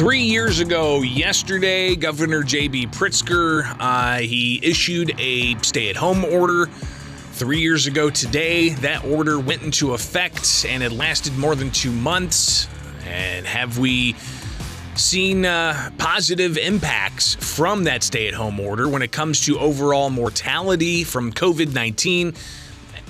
3 years ago yesterday, Governor J.B. Pritzker, he issued a stay-at-home order. 3 years ago today, that order went into effect, and it lasted more than 2 months. And have we seen positive impacts from that stay-at-home order when it comes to overall mortality from COVID-19?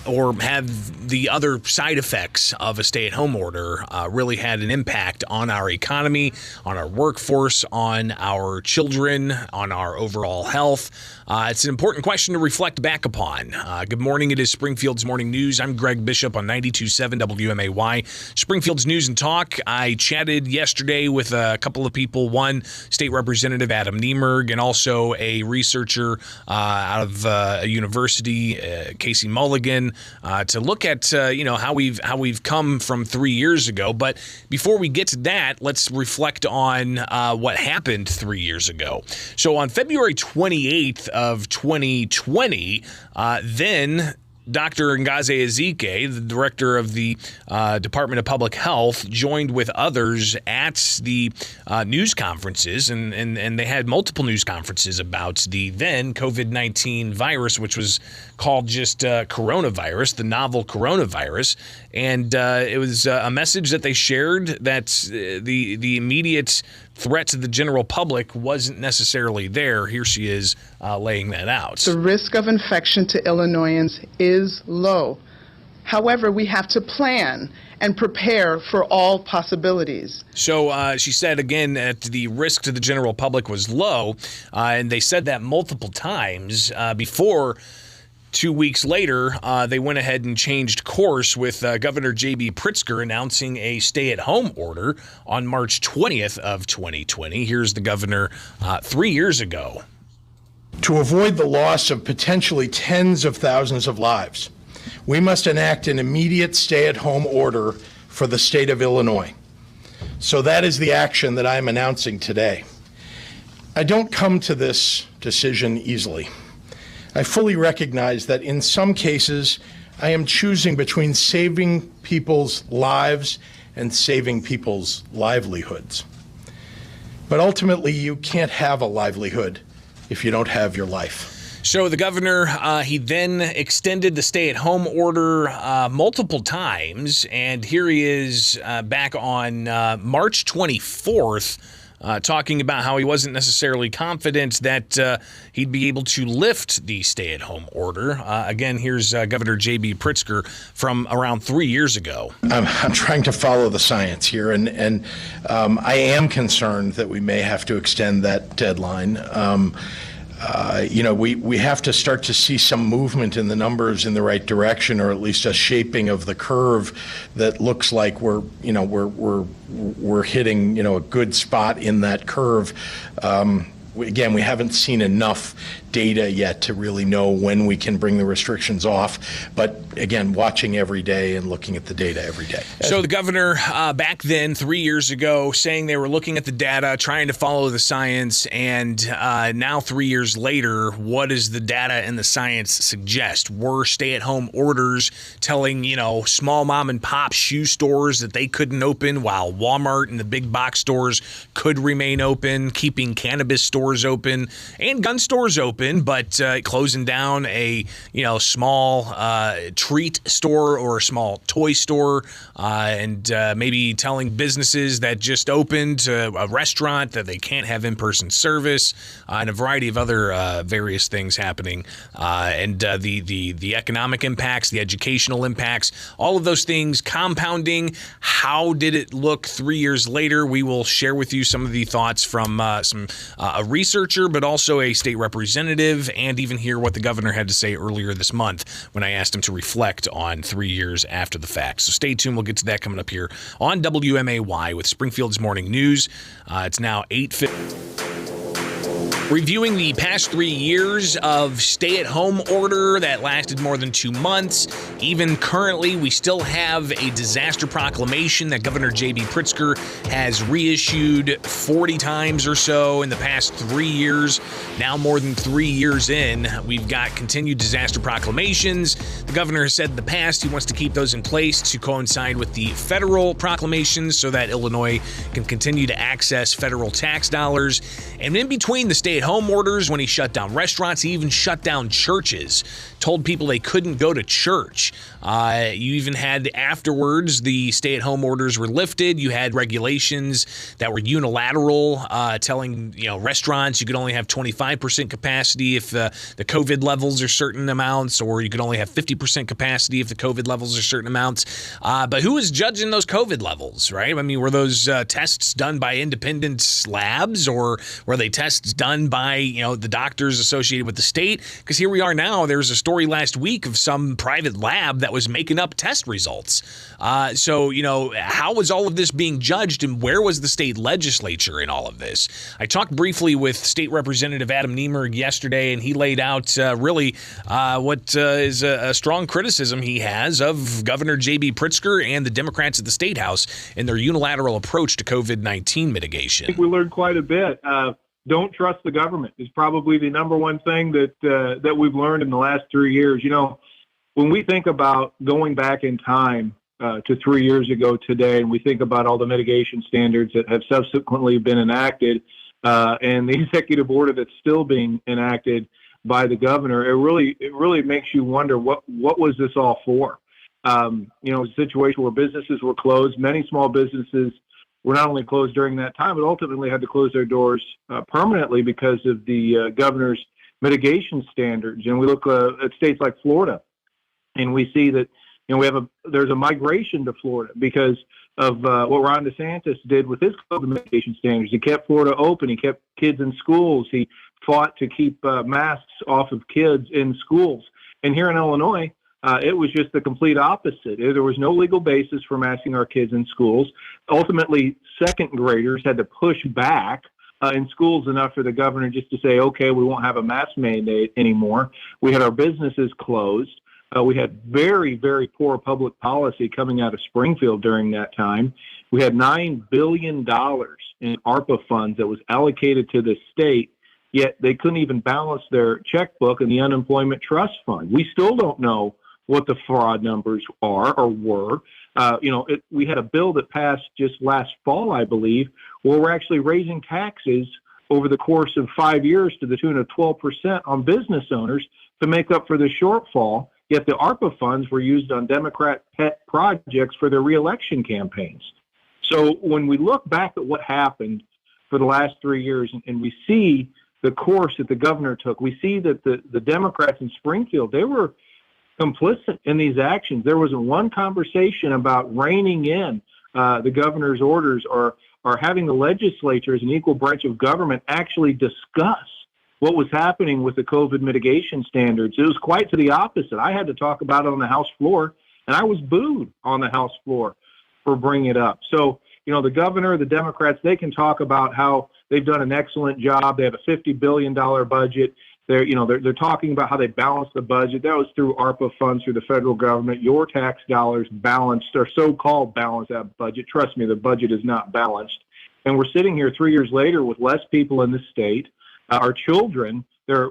Or have the other side effects of a stay-at-home order really had an impact on our economy, on our workforce, on our children, on our overall health? It's an important question to reflect back upon. Good morning. It is Springfield's Morning News. I'm Greg Bishop on 92.7 WMAY. Springfield's News and Talk. I chatted yesterday with a couple of people, one State Representative Adam Niemerg, and also a researcher out of a university, Casey Mulligan, to look at how we've come from 3 years ago. But before we get to that, let's reflect on what happened 3 years ago. So on February 28th of 2020, then Dr. Ngozi Ezike, the director of the Department of Public Health, joined with others at the news conferences, and they had multiple news conferences about the then COVID-19 virus, which was called just coronavirus, the novel coronavirus. And it was a message that they shared that the immediate threat to the general public wasn't necessarily there. Here she is laying that out. The risk of infection to Illinoisans is low. However, we have to plan and prepare for all possibilities. So she said again that the risk to the general public was low, and they said that multiple times before. 2 weeks later, they went ahead and changed course with Governor J.B. Pritzker announcing a stay-at-home order on March 20th of 2020. Here's the governor 3 years ago. To avoid the loss of potentially tens of thousands of lives, we must enact an immediate stay-at-home order for the state of Illinois. So that is the action that I am announcing today. I don't come to this decision easily. I fully recognize that in some cases, I am choosing between saving people's lives and saving people's livelihoods. But ultimately, you can't have a livelihood if you don't have your life. So the governor, he then extended the stay-at-home order multiple times, and here he is back on March 24th, talking about how he wasn't necessarily confident that he'd be able to lift the stay-at-home order. Again, here's Governor J.B. Pritzker from around 3 years ago. I'm trying to follow the science here, and I am concerned that we may have to extend that deadline. We have to start to see some movement in the numbers in the right direction, or at least a shaping of the curve that looks like we're hitting, a good spot in that curve. Again, we haven't seen enough data yet to really know when we can bring the restrictions off. But again, watching every day and looking at the data every day. So the governor back then, 3 years ago, saying they were looking at the data, trying to follow the science. And now 3 years later, what does the data and the science suggest? Were stay-at-home orders telling, small mom and pop shoe stores that they couldn't open while Walmart and the big box stores could remain open, keeping cannabis stores open and gun stores open, but closing down a small treat store or a small toy store, and maybe telling businesses that just opened a restaurant that they can't have in-person service, and a variety of other various things happening, and the economic impacts, the educational impacts, all of those things compounding. How did it look 3 years later? We will share with you some of the thoughts from a researcher, but also a state representative, and even hear what the governor had to say earlier this month when I asked him to reflect on 3 years after the fact. So stay tuned. We'll get to that coming up here on WMAY with Springfield's Morning News. It's now 8:50. Reviewing the past 3 years of stay-at-home order that lasted more than 2 months. Even currently, we still have a disaster proclamation that Governor J.B. Pritzker has reissued 40 times or so in the past 3 years. Now more than 3 years in, we've got continued disaster proclamations. The governor has said in the past he wants to keep those in place to coincide with the federal proclamations so that Illinois can continue to access federal tax dollars. And in between the stay-at-home orders, when he shut down restaurants, he even shut down churches, told people they couldn't go to church. You even had afterwards, the stay-at-home orders were lifted. You had regulations that were unilateral, telling restaurants you could only have 25% capacity if the COVID levels are certain amounts, or you could only have 50% capacity if the COVID levels are certain amounts. But who is judging those COVID levels, right? I mean, were those tests done by independent labs, or were they tests done by the doctors associated with the state? Because here we are now. There's a story last week of some private lab that was making up test results. So how was all of this being judged, and where was the state legislature in all of this? I talked briefly with State Representative Adam Niemerg yesterday, and he laid out what is a strong criticism he has of Governor J.B. Pritzker and the Democrats at the State House in their unilateral approach to COVID-19 mitigation. I think we learned quite a bit. Don't trust the government is probably the number one thing that we've learned in the last 3 years. When we think about going back in time to 3 years ago today, and we think about all the mitigation standards that have subsequently been enacted, and the executive order that's still being enacted by the governor, it really makes you wonder what was this all for? A situation where businesses were closed. Many small businesses were not only closed during that time, but ultimately had to close their doors permanently because of the governor's mitigation standards. And we look at states like Florida, and we see that there's a migration to Florida because of what Ron DeSantis did with his COVID mitigation standards. He kept Florida open. He kept kids in schools. He fought to keep masks off of kids in schools. And here in Illinois, it was just the complete opposite. There was no legal basis for masking our kids in schools. Ultimately, second graders had to push back in schools enough for the governor just to say, okay, we won't have a mask mandate anymore. We had our businesses closed. We had very, very poor public policy coming out of Springfield during that time. We had $9 billion in ARPA funds that was allocated to the state, yet they couldn't even balance their checkbook in the unemployment trust fund. We still don't know what the fraud numbers are or were. We had a bill that passed just last fall, I believe, where we're actually raising taxes over the course of 5 years to the tune of 12% on business owners to make up for the shortfall. Yet the ARPA funds were used on Democrat pet projects for their reelection campaigns. So when we look back at what happened for the last 3 years and we see the course that the governor took, we see that the Democrats in Springfield, they were complicit in these actions. There wasn't one conversation about reining in the governor's orders or having the legislature as an equal branch of government actually discuss what was happening with the COVID mitigation standards. It was quite to the opposite. I had to talk about it on the House floor, and I was booed on the House floor for bringing it up. So, the governor, the Democrats, they can talk about how they've done an excellent job. They have a $50 billion budget. They're talking about how they balanced the budget. That was through ARPA funds through the federal government. Your tax dollars balanced, or so-called balanced that budget. Trust me, the budget is not balanced. And we're sitting here 3 years later with less people in the state. Our children, their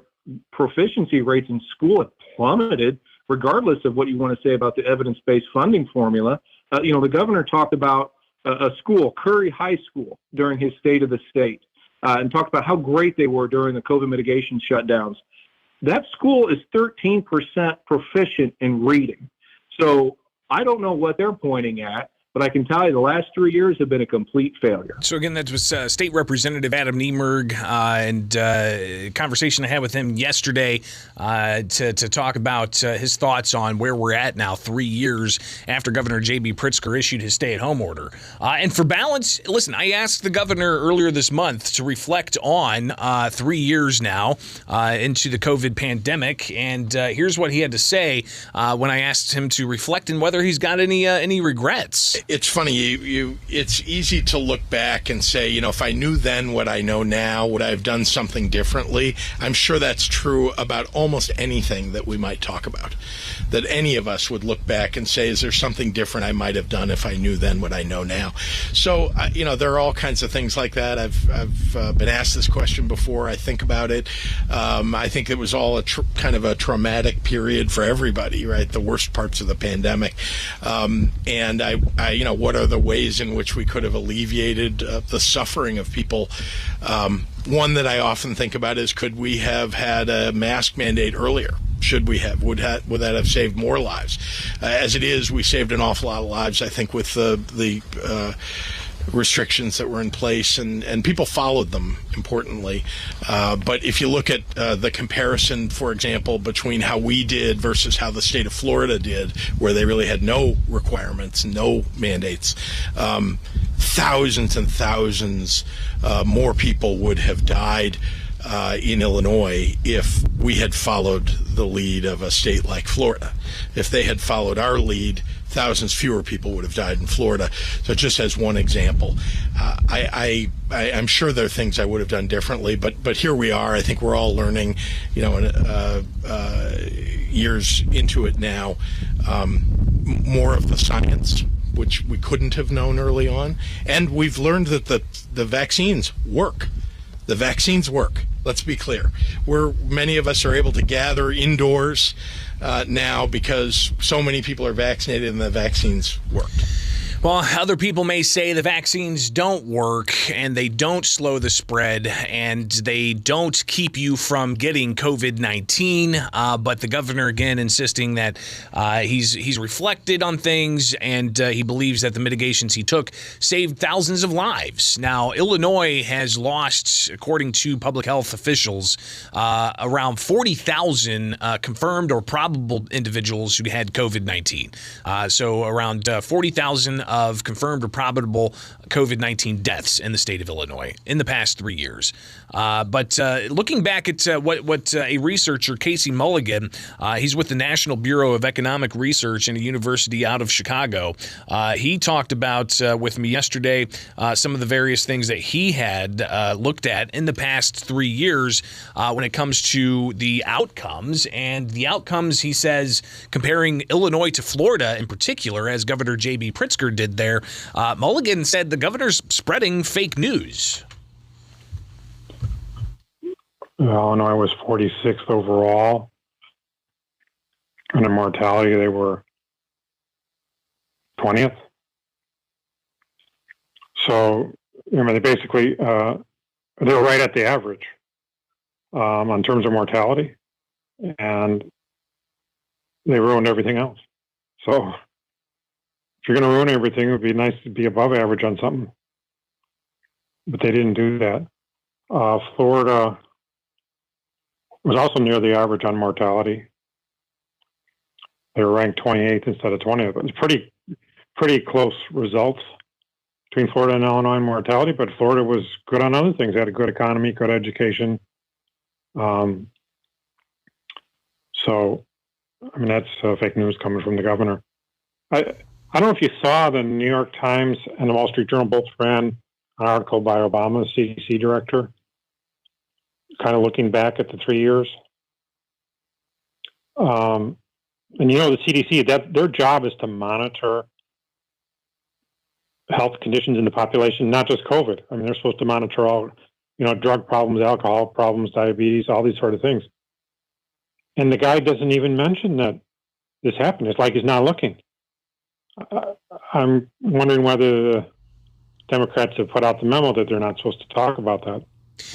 proficiency rates in school have plummeted, regardless of what you want to say about the evidence-based funding formula. The governor talked about a school, Curry High School, during his State of the State, and talked about how great they were during the COVID mitigation shutdowns. That school is 13% proficient in reading. So I don't know what they're pointing at, but I can tell you the last 3 years have been a complete failure. So again, that was State Representative Adam Niemerg, and a conversation I had with him yesterday to talk about his thoughts on where we're at now 3 years after Governor J.B. Pritzker issued his stay-at-home order. And for balance, listen, I asked the governor earlier this month to reflect on 3 years now into the COVID pandemic, and here's what he had to say when I asked him to reflect and whether he's got any regrets. It's funny. It's easy to look back and say, if I knew then what I know now, would I have done something differently? I'm sure that's true about almost anything that we might talk about. That any of us would look back and say, is there something different I might have done if I knew then what I know now? So, there are all kinds of things like that. I've been asked this question before. I think about it. I think it was all kind of a traumatic period for everybody, right? The worst parts of the pandemic. And what are the ways in which we could have alleviated the suffering of people? One that I often think about is, could we have had a mask mandate earlier? Should we have? Would that have saved more lives? As it is, we saved an awful lot of lives, I think, with the restrictions that were in place, and people followed them, importantly. But if you look at the comparison, for example, between how we did versus how the state of Florida did, where they really had no requirements, no mandates, thousands and thousands more people would have died in Illinois if we had followed the lead of a state like Florida. If they had followed our lead, thousands fewer people would have died in Florida. So just as one example, I'm sure there are things I would have done differently, but here we are. I think we're all learning, years into it now, more of the science, which we couldn't have known early on. And we've learned that the vaccines work. The vaccines work. Let's be clear. Many of us are able to gather indoors now because so many people are vaccinated and the vaccines worked. Well, other people may say the vaccines don't work and they don't slow the spread and they don't keep you from getting COVID-19. But the governor, again, insisting that he's reflected on things and he believes that the mitigations he took saved thousands of lives. Now, Illinois has lost, according to public health officials, around 40,000 confirmed or probable individuals who had COVID-19. So around 40,000 of confirmed or probable COVID-19 deaths in the state of Illinois in the past 3 years. But looking back at what a researcher, Casey Mulligan, he's with the National Bureau of Economic Research in a university out of Chicago. He talked about with me yesterday some of the various things that he had looked at in the past 3 years when it comes to the outcomes. And the outcomes, he says, comparing Illinois to Florida in particular, as Governor J.B. Pritzker did there, Mulligan said the governor's spreading fake news. Illinois was 46th overall. And in mortality, they were 20th. So, they basically, they were right at the average on terms of mortality. And they ruined everything else. So, if you're going to ruin everything, it would be nice to be above average on something. But they didn't do that. Florida was also near the average on mortality. They were ranked 28th instead of 20th. It was pretty close results between Florida and Illinois in mortality, but Florida was good on other things. They had a good economy, good education. So, that's fake news coming from the governor. I don't know if you saw the New York Times and the Wall Street Journal both ran an article by Obama, CDC director, kind of looking back at the 3 years. And the CDC, their job is to monitor health conditions in the population, not just COVID. They're supposed to monitor all, drug problems, alcohol problems, diabetes, all these sort of things. And the guy doesn't even mention that this happened. It's like he's not looking. I'm wondering whether the Democrats have put out the memo that they're not supposed to talk about that.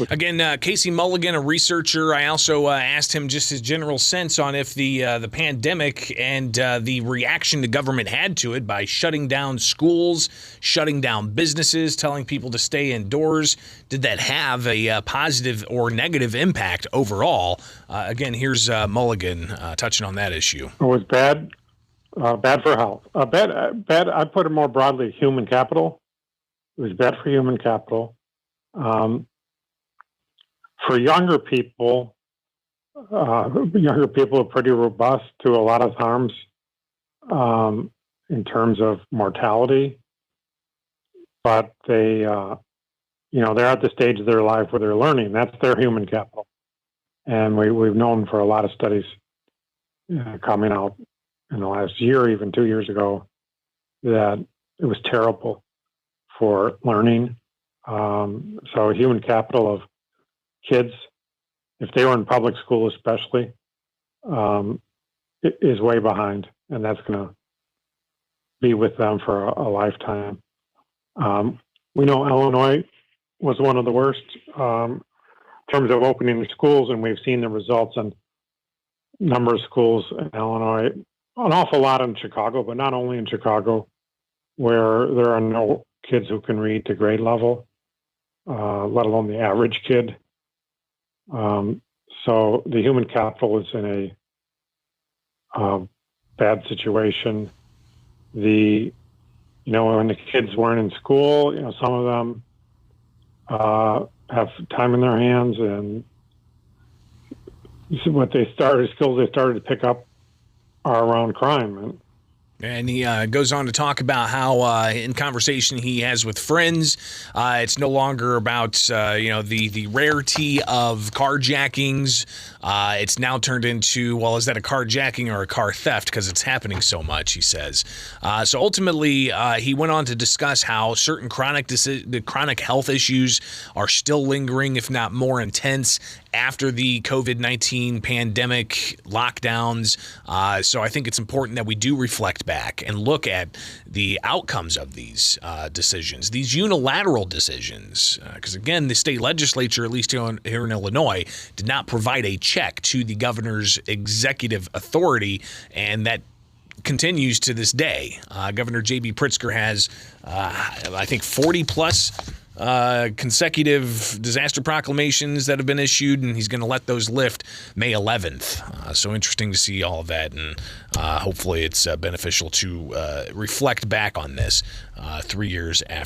Again, Casey Mulligan, a researcher. I also asked him just his general sense on if the pandemic and the reaction the government had to it by shutting down schools, shutting down businesses, telling people to stay indoors, did that have a positive or negative impact overall? Again, here's Mulligan touching on that issue. It was bad for health. Bad. I put it more broadly, human capital. It was bad for human capital. For younger people are pretty robust to a lot of harms. in terms of mortality, but they, they're at the stage of their life where they're learning. That's their human capital. And we've known for a lot of studies coming out in the last year, even 2 years ago, that it was terrible for learning. So human capital of kids, if they were in public school especially, is way behind, and that's going to be with them for a lifetime. We know Illinois was one of the worst in terms of opening the schools, and we've seen the results in a number of schools in Illinois, an awful lot in Chicago, but not only in Chicago, where there are no kids who can read to grade level, let alone the average kid. So the human capital is in a bad situation. When the kids weren't in school, some of them have time in their hands, and skills they started to pick up are around crime. And he goes on to talk about how, in conversation he has with friends, it's no longer about the rarity of carjackings. It's now turned into, well, is that a carjacking or a car theft? Because it's happening so much, he says. So ultimately, he went on to discuss how certain chronic health issues are still lingering, if not more intense, after the COVID-19 pandemic lockdowns. So I think it's important that we do reflect back and look at the outcomes of these decisions, these unilateral decisions. Because, again, the state legislature, at least here in Illinois, did not provide a check to the governor's executive authority, and that continues to this day. Governor J.B. Pritzker has, I think, 40-plus consecutive disaster proclamations that have been issued, and he's going to let those lift May 11th. So interesting to see all of that, and hopefully it's beneficial to reflect back on this 3 years after.